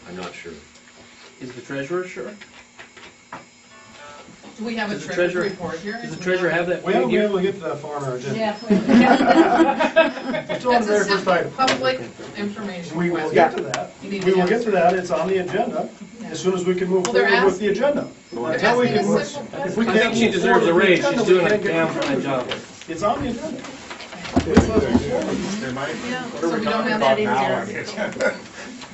I'm not sure. Is the treasurer sure? Do we have a Does the treasurer's treasurer- report here? Does the treasurer have that? We haven't paid been here? able to get to that far on our agenda. Yeah. We're still on the very first item. Public information. We will question. get to that. You need We to will have get a- to that. It's on the agenda as soon as we can move Well, they're forward with the agenda. They're Until we asking can a move, simple if we I can't think she move deserves forward a with the raise. agenda, She's we doing a can't get damn to the fine job. It's on the agenda. Yeah, so we don't have that in here.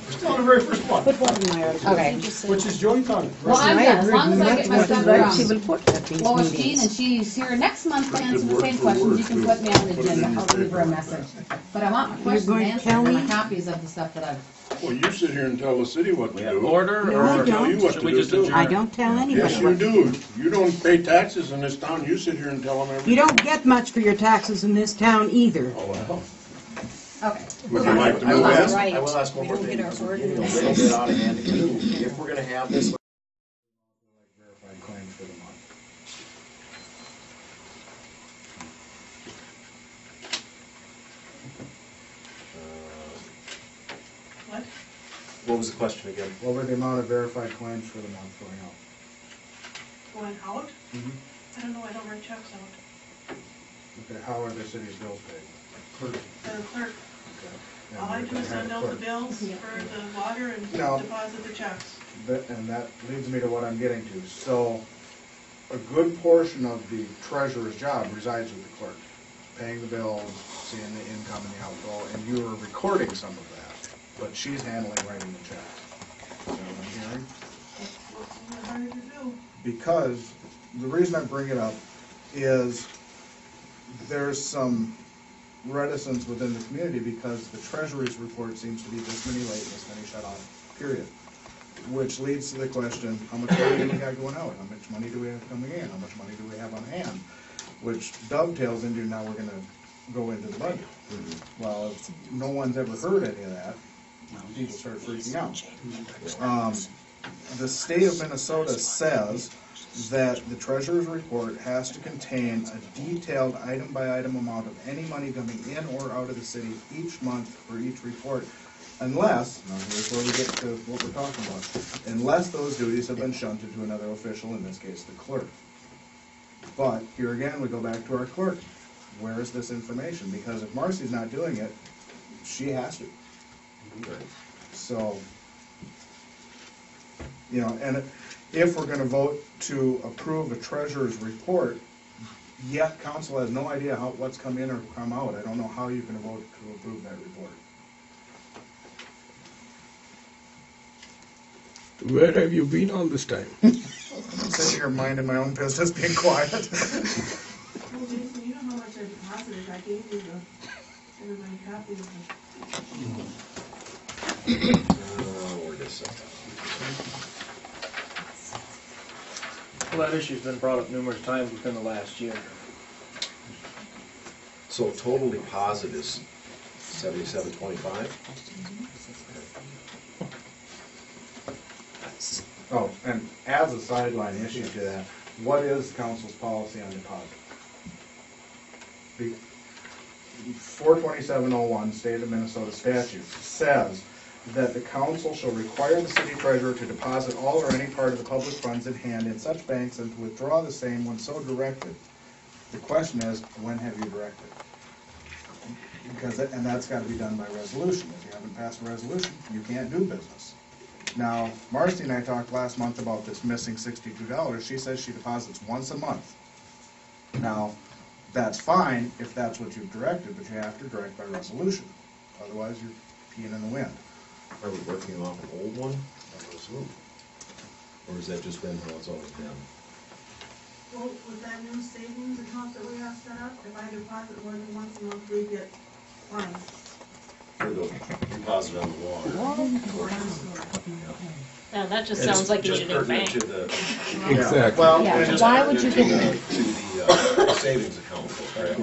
We're still on the very first one, Put one in my article. Okay. which is joint on. Well, I'm done, as long as I get my That's stuff right, she from will put at these Lois Jean, and meetings. she's here next month to answer the same questions, you can put me on the agenda, I'll leave her a message. But I want my questions going to answered, tell and my me? copies of the stuff that I've, Well, you sit here and tell the city what to do. Order No, or I I'll tell you what should to we do just too. adjourn? I don't tell anybody. Yes, you what- do. You don't pay taxes in this town, you sit here and tell them everything. You don't get much for your taxes in this town either. Oh, well. okay. Would you like to I move will that? ask, I will ask one more thing, because we're getting a little bit out of hand again. If we're gonna have this. Verified claims for the month. What? What was the question again? What were the amount of verified claims for the month going out? Going out? Mhm. I don't know, I don't write checks out. Okay, how are the city's bills paid? The clerk, Okay. all I do is send out the bills Yeah. for the water and No. deposit the checks. And that leads me to what I'm getting to. So, a good portion of the treasurer's job resides with the clerk, paying the bills, seeing the income and the outgo, and you are recording some of that, but she's handling writing the checks. Is that what I'm hearing? What's harder to do? Because, the reason I bring it up is there's some reticence within the community because the treasury's report seems to be this many late, this many shut off, period. Which leads to the question, how much money do we have going out? How much money do we have coming in? How much money do we have on hand? Which dovetails into now we're gonna go into the budget. Well, if no one's ever heard any of that, people start freaking out. The state of Minnesota says that the treasurer's report has to contain a detailed item-by-item amount of any money coming in or out of the city each month for each report, unless, now here's where we get to what we're talking about, unless those duties have been shunted to another official, in this case the clerk. But here again, we go back to our clerk. Where is this information? Because if Marcy's not doing it, she has to. So, you know, and if we're gonna vote to approve a treasurer's report, yet council has no idea what's come in or come out, I don't know how you can vote to approve that report. Where have you been all this time? I'm sitting here minding my own business, being quiet. Well, Jason, you know how much I deposited, I gave you everybody copies of Where this at? Well, that issue's been brought up numerous times within the last year. So total deposit is 7725? Oh, and as a sideline issue to that, what is council's policy on deposit? 42701, State of Minnesota statute, says that the council shall require the city treasurer to deposit all or any part of the public funds in hand in such banks and to withdraw the same when so directed. The question is, when have you directed? And that's got to be done by resolution. If you haven't passed a resolution, you can't do business. Now, Marcy and I talked last month about this missing $62. She says she deposits once a month. Now, that's fine if that's what you've directed, but you have to direct by resolution. Otherwise, you're peeing in the wind. Are we working off an old one? I would assume. Or has that just been how it's always been? Well, with that new savings account that we have set up, if I deposit more than once a month, we get fines. For the deposit on the water. Now, that just It's sounds like you just need a new pertinent bank. to the, Exactly. Well, Yeah, and- why would you pertinent get to the savings account, correct?